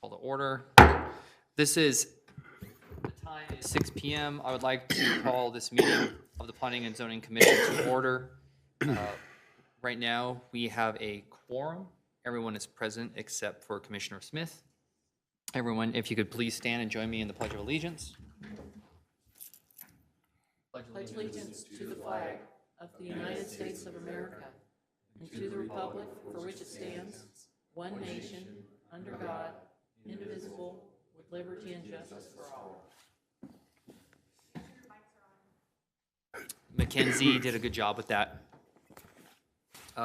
Call to order. This is, the time is 6 p.m. I would like to call this meeting of the Planning and Zoning Commission to order. Right now, we have a quorum. Everyone is present except for Commissioner Smith. Everyone, if you could please stand and join me in the Pledge of Allegiance. Pledge allegiance to the flag of the United States of America and to the republic for which it stands, one nation, under God, indivisible, with liberty and justice for all. Mackenzie did a good job with that.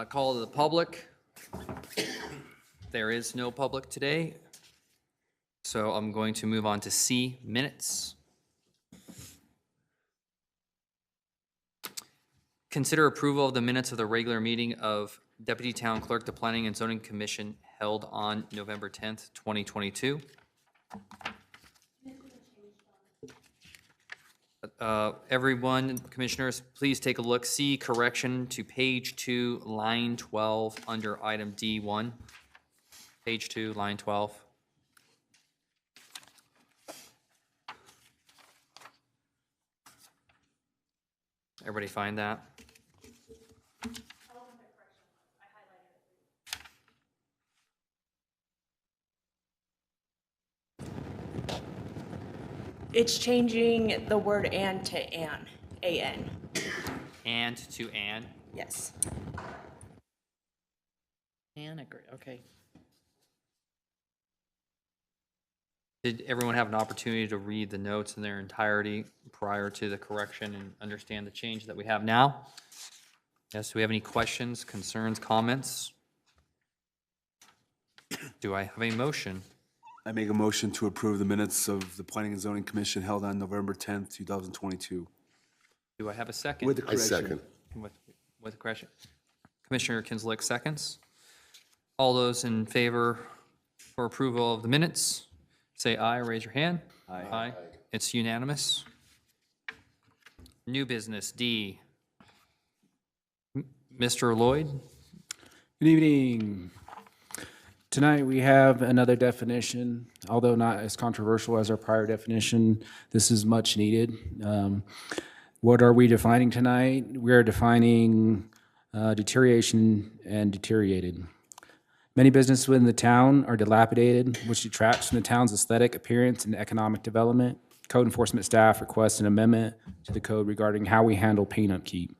Call to the public. There is no public today, so I'm going to move on to C, minutes. Consider approval of the minutes of the regular meeting of Deputy Town Clerk, the Planning and Zoning Commission held on November 10th, 2022. Everyone, commissioners, please take a look. See correction to page 2, line 12 under item D1. Page 2, line 12. Everybody find that? It's changing the word "and" to "an," A-N. And to Ann. Yes. Anna, okay. Did everyone have an opportunity to read the notes in their entirety prior to the correction and understand the change that we have now? Yes, do we have any questions, concerns, comments? Do I have a motion? I make a motion to approve the minutes of the Planning and Zoning Commission held on November 10th, 2022. Do I have a second? With the I correction. second. With the correction. Commissioner Kinslick seconds. All those in favor for approval of the minutes, say aye, raise your hand. Aye. Aye. It's unanimous. New business, D. Mr. Lloyd? Good evening. Tonight we have another definition, although not as controversial as our prior definition. This is much needed. What are we defining tonight? We are defining deterioration and deteriorated. Many businesses within the town are dilapidated, which detracts from the town's aesthetic appearance and economic development. Code enforcement staff request an amendment to the code regarding how we handle paint upkeep.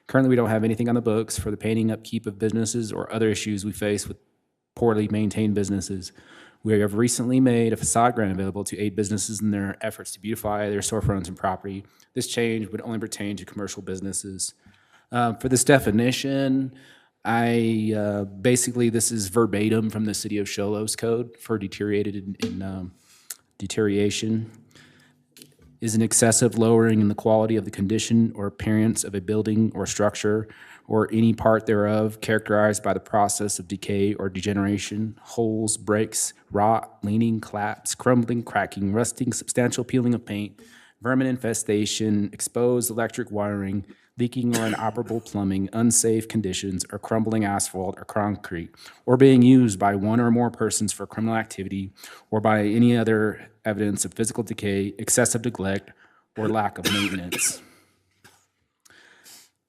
Currently, we don't have anything on the books for the painting upkeep of businesses or other issues we face with poorly maintained businesses. We have recently made a facade grant available to aid businesses in their efforts to beautify their storefronts and property. This change would only pertain to commercial businesses. For this definition, basically this is verbatim from the City of Show Low's code for deteriorated in deterioration. Is an excessive lowering in the quality of the condition or appearance of a building or structure or any part thereof characterized by the process of decay or degeneration, holes, breaks, rot, leaning, collapse, crumbling, cracking, rusting, substantial peeling of paint, vermin infestation, exposed electric wiring, leaking or inoperable plumbing, unsafe conditions, or crumbling asphalt or concrete, or being used by one or more persons for criminal activity, or by any other evidence of physical decay, excessive neglect, or lack of maintenance.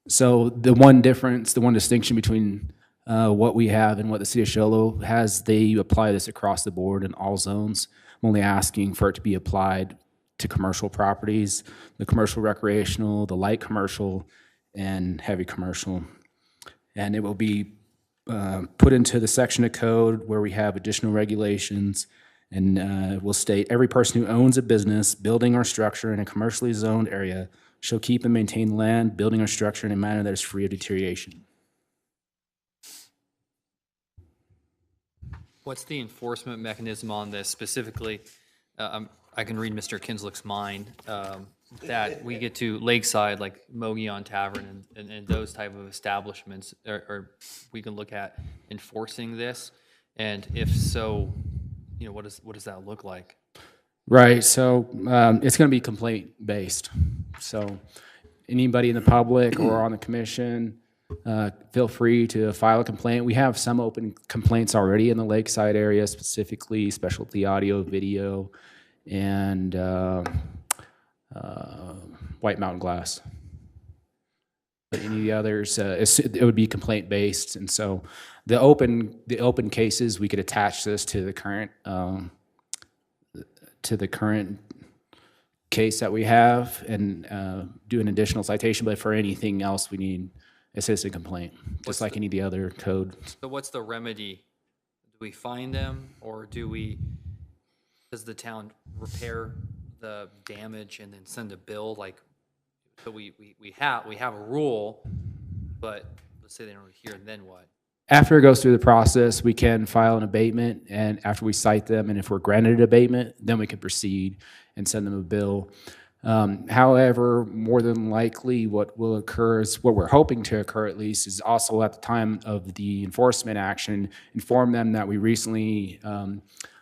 So the one difference, the one distinction between what we have and what the City of Show Low has, they apply this across the board in all zones. I'm only asking for it to be applied to commercial properties, the commercial recreational, the light commercial, and heavy commercial. And it will be put into the section of code where we have additional regulations, and will state every person who owns a business, building, or structure in a commercially zoned area shall keep and maintain land, building, or structure in a manner that is free of deterioration. What's the enforcement mechanism on this specifically? I can read Mr. Kinslick's mind, that we get to Lakeside, like Mogion Tavern and those type of establishments, or we can look at enforcing this, and if so, you know, what does that look like? Right, so it's going to be complaint based. So anybody in the public or on the commission feel free to file a complaint. We have some open complaints already in the Lakeside area, specifically specialty audio, video, and White Mountain Glass. But any of the others, it would be complaint based, and so the open cases, we could attach this to the current case that we have and do an additional citation. But for anything else, we need a citizen complaint, just like any of the other code. So what's the remedy? Do we fine them, or does the town repair the damage and then send a bill? Like, so we have a rule, but let's say they don't adhere, then what? After it goes through the process, we can file an abatement, and after we cite them, and if we're granted abatement, then we can proceed and send them a bill. However, more than likely, what will occur is, what we're hoping to occur at least, is also at the time of the enforcement action, inform them that we recently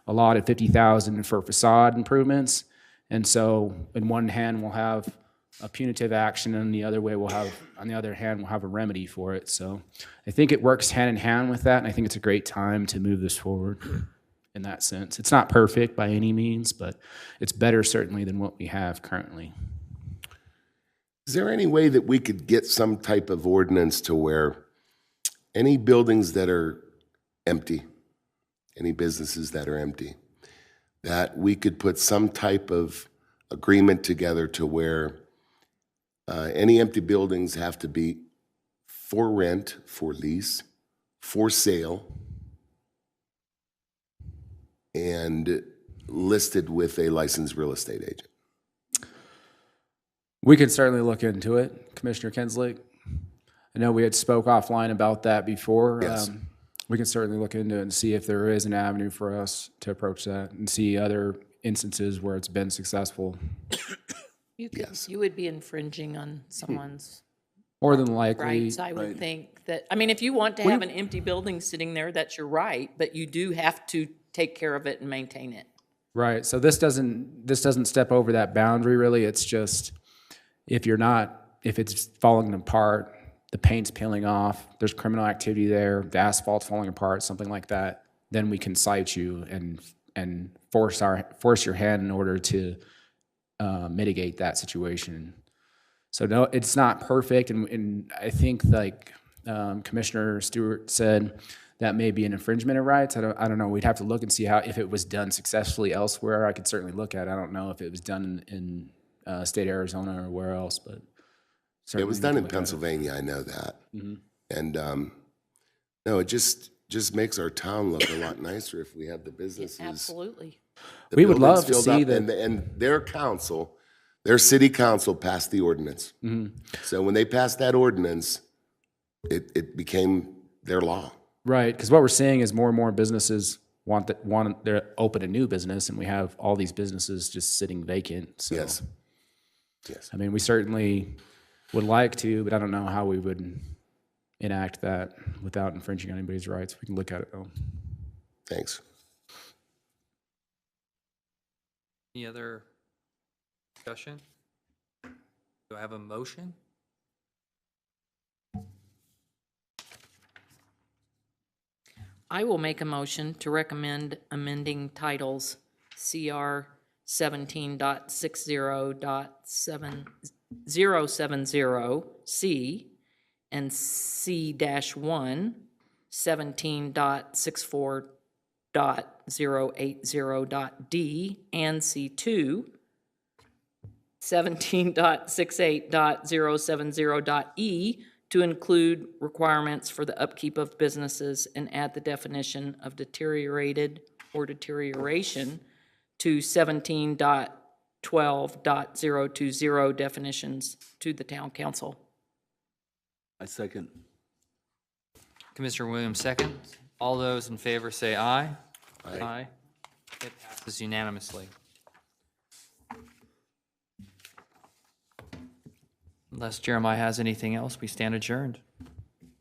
allotted $50,000 for facade improvements. And so in one hand, we'll have a punitive action, and the other way on the other hand, we'll have a remedy for it. So I think it works hand in hand with that, and I think it's a great time to move this forward in that sense. It's not perfect by any means, but it's better certainly than what we have currently. Is there any way that we could get some type of ordinance to where any buildings that are empty, any businesses that are empty, that we could put some type of agreement together to where any empty buildings have to be for rent, for lease, for sale, and listed with a licensed real estate agent? We could certainly look into it, Commissioner Kinslick. I know we had spoke offline about that before. Yes. We can certainly look into it and see if there is an avenue for us to approach that and see other instances where it's been successful. You would be infringing on someone's More than likely. rights, I would think. That, I mean, if you want to have an empty building sitting there, that's your right, but you do have to take care of it and maintain it. Right. So this doesn't step over that boundary really. It's just if it's falling apart, the paint's peeling off, there's criminal activity there, the asphalt's falling apart, something like that, then we can cite you and force your hand in order to mitigate that situation. So no, it's not perfect, and I think like Commissioner Stewart said, that may be an infringement of rights. I don't know. We'd have to look and see if it was done successfully elsewhere. I could certainly look at it. I don't know if it was done in state of Arizona or where else, but It was done in Pennsylvania, I know that. Mm-hmm. And no, it just makes our town look a lot nicer if we have the businesses. Absolutely. the We would buildings love to filled see up, that- And their city council passed the ordinance. Mm-hmm. So when they passed that ordinance, it became their law. Right, because what we're seeing is more and more businesses want to open a new business, and we have all these businesses just sitting vacant. So, Yes. I mean, we certainly would like to, but I don't know how we would enact that without infringing on anybody's rights. We can look at it though. Thanks. Any other discussion? Do I have a motion? I will make a motion to recommend amending titles CR 17.60.070C and C-1 17.64.080.D and C2 17.68.070.E to include requirements for the upkeep of businesses and add the definition of deteriorated or deterioration to 17.12.020 definitions to the town council. I second. Commissioner Williams, second. All those in favor say aye. Aye. It passes unanimously. Unless Jeremiah has anything else, we stand adjourned.